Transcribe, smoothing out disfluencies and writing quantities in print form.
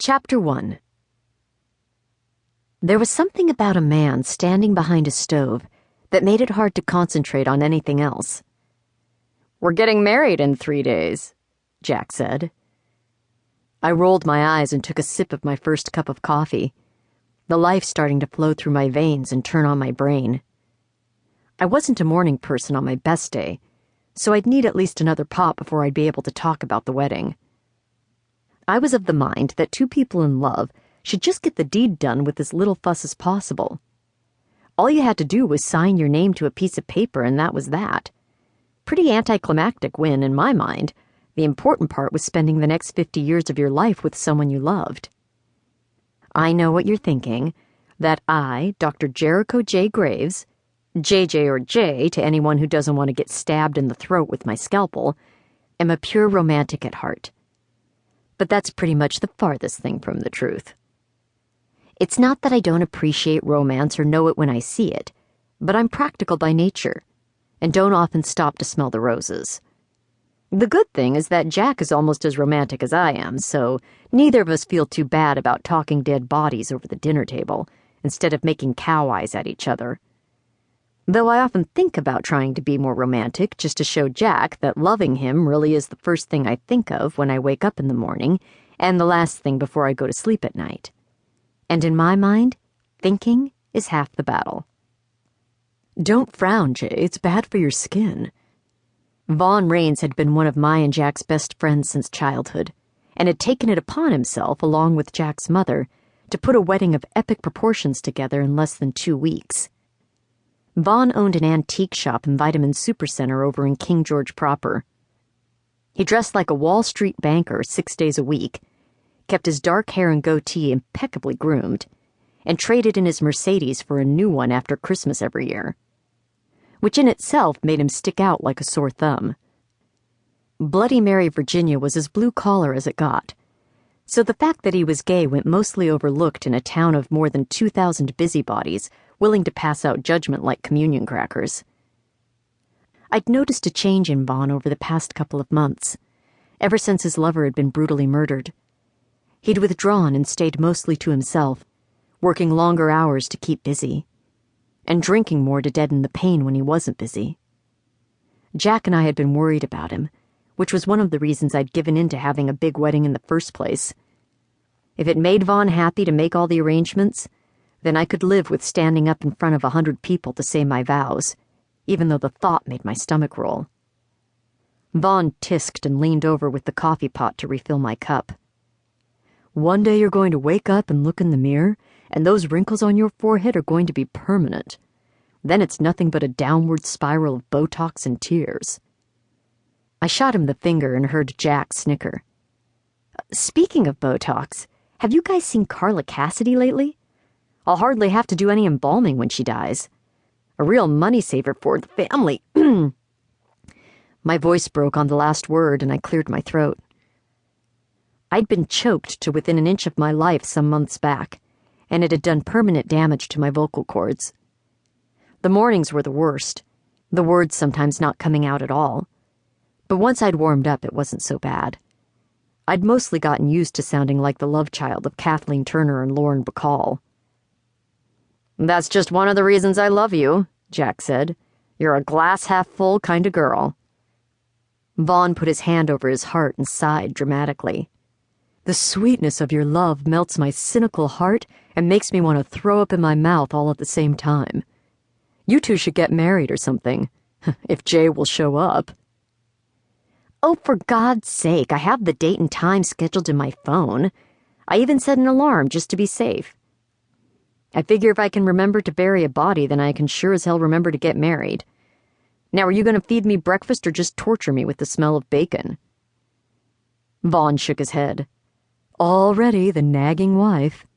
Chapter 1. There was something about a man standing behind a stove that made it hard to concentrate on anything else. "We're getting married in 3 days," Jack said. I rolled my eyes and took a sip of my first cup of coffee, the life starting to flow through my veins and turn on my brain. I wasn't a morning person on my best day, so I'd need at least another pot before I'd be able to talk about the wedding. I was of the mind that two people in love should just get the deed done with as little fuss as possible. All you had to do was sign your name to a piece of paper, and that was that. Pretty anticlimactic when, in my mind, the important part was spending the next 50 years of your life with someone you loved. I know what you're thinking, that I, Dr. Jericho J. Graves, JJ or J to anyone who doesn't want to get stabbed in the throat with my scalpel, am a pure romantic at heart. But that's pretty much the farthest thing from the truth. It's not that I don't appreciate romance or know it when I see it, but I'm practical by nature, and don't often stop to smell the roses. The good thing is that Jack is almost as romantic as I am, so neither of us feel too bad about talking dead bodies over the dinner table, instead of making cow eyes at each other. Though I often think about trying to be more romantic just to show Jack that loving him really is the first thing I think of when I wake up in the morning and the last thing before I go to sleep at night. And in my mind, thinking is half the battle. "Don't frown, Jay. It's bad for your skin." Vaughn Raines had been one of my and Jack's best friends since childhood, and had taken it upon himself, along with Jack's mother, to put a wedding of epic proportions together in less than 2 weeks. Vaughn owned an antique shop and vitamin supercenter over in King George proper. He dressed like a Wall Street banker 6 days a week, kept his dark hair and goatee impeccably groomed, and traded in his Mercedes for a new one after Christmas every year, which in itself made him stick out like a sore thumb. Bloody Mary, Virginia was as blue-collar as it got, so the fact that he was gay went mostly overlooked in a town of more than 2,000 busybodies willing to pass out judgment like communion crackers. I'd noticed a change in Vaughn over the past couple of months, ever since his lover had been brutally murdered. He'd withdrawn and stayed mostly to himself, working longer hours to keep busy, and drinking more to deaden the pain when he wasn't busy. Jack and I had been worried about him, which was one of the reasons I'd given in to having a big wedding in the first place. If it made Vaughn happy to make all the arrangements, then I could live with standing up in front of 100 people to say my vows, even though the thought made my stomach roll. Vaughn tisked and leaned over with the coffee pot to refill my cup. "One day you're going to wake up and look in the mirror, and those wrinkles on your forehead are going to be permanent. Then it's nothing but a downward spiral of Botox and tears." I shot him the finger and heard Jack snicker. "Speaking of Botox, have you guys seen Carla Cassidy lately? I'll hardly have to do any embalming when she dies. A real money-saver for the family." My voice broke on the last word, and I cleared my throat. I'd been choked to within an inch of my life some months back, and it had done permanent damage to my vocal cords. The mornings were the worst, the words sometimes not coming out at all. But once I'd warmed up, it wasn't so bad. I'd mostly gotten used to sounding like the love child of Kathleen Turner and Lauren Bacall. "That's just one of the reasons I love you," Jack said. "You're a glass-half-full kind of girl." Vaughn put his hand over his heart and sighed dramatically. "The sweetness of your love melts my cynical heart and makes me want to throw up in my mouth all at the same time. You two should get married or something, if Jay will show up." "Oh, for God's sake, I have the date and time scheduled in my phone. I even set an alarm just to be safe. I figure if I can remember to bury a body, then I can sure as hell remember to get married. Now, are you going to feed me breakfast or just torture me with the smell of bacon?" Vaughn shook his head. "Already the nagging wife."